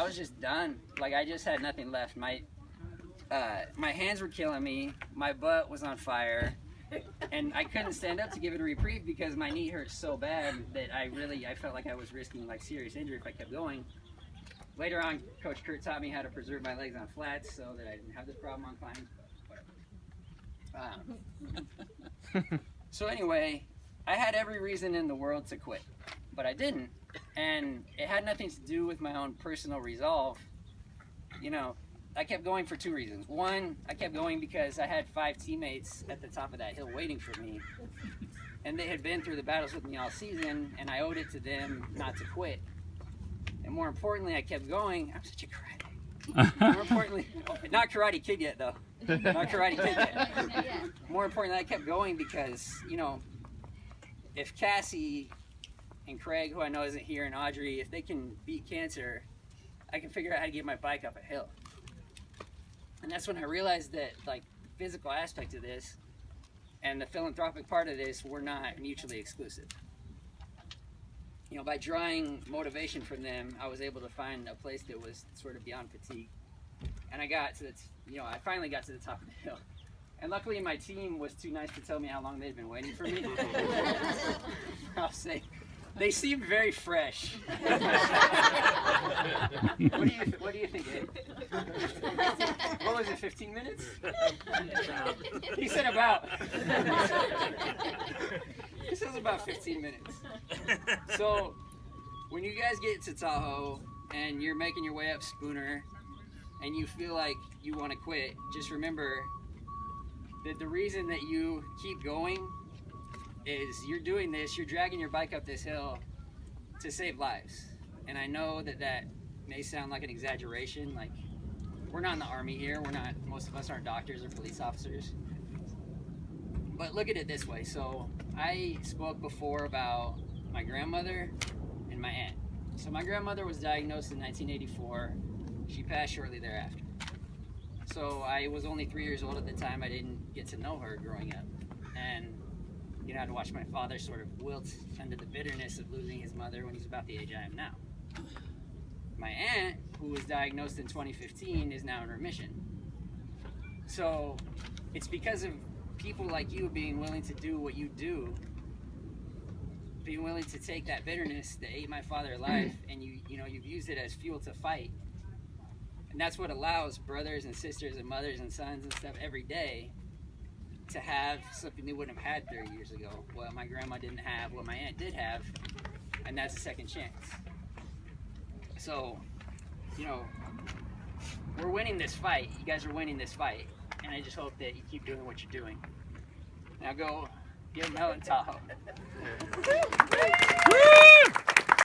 was just done. Like, I just had nothing left. My hands were killing me. My butt was on fire. And I couldn't stand up to give it a reprieve because my knee hurt so bad that I felt like I was risking like serious injury if I kept going. Later on, Coach Kurt taught me how to preserve my legs on flats so that I didn't have this problem on climbing. So anyway, I had every reason in the world to quit, but I didn't. And it had nothing to do with my own personal resolve. You know, I kept going for two reasons. One, I kept going because I had 5 teammates at the top of that hill waiting for me. And they had been through the battles with me all season, and I owed it to them not to quit. And more importantly, I kept going. I'm such a karate. More importantly, not Karate Kid yet, though. Not Karate Kid yet. More importantly, I kept going because, you know, if Cassie and Craig, who I know isn't here, and Audrey, if they can beat cancer, I can figure out how to get my bike up a hill. And that's when I realized that, like, the physical aspect of this and the philanthropic part of this were not mutually exclusive. You know, by drawing motivation from them, I was able to find a place that was sort of beyond fatigue. And I got to the, I finally got to the top of the hill. And luckily my team was too nice to tell me how long they'd been waiting for me. I'll say, they seemed very fresh. What do you think, Ed? What was it, 15 minutes? He said about. He says about 15 minutes. So, when you guys get to Tahoe and you're making your way up Spooner and you feel like you want to quit, just remember that the reason that you keep going is you're doing this, you're dragging your bike up this hill to save lives. And I know that that may sound like an exaggeration, like we're not in the Army here, most of us aren't doctors or police officers. But look at it this way. So I spoke before about my grandmother and my aunt. So my grandmother was diagnosed in 1984. She passed shortly thereafter. So I was only 3 years old at the time. I didn't get to know her growing up. And I had to watch my father sort of wilt under the bitterness of losing his mother when he's about the age I am now. My aunt, who was diagnosed in 2015, is now in remission. So it's because of people like you being willing to do what you do, being willing to take that bitterness that ate my father alive, and you've used it as fuel to fight. And that's what allows brothers and sisters and mothers and sons and stuff every day to have something they wouldn't have had 30 years ago. What my grandma didn't have, what my aunt did have, and that's a second chance. So, we're winning this fight. You guys are winning this fight. And I just hope that you keep doing what you're doing. Now go give them hell in Tahoe.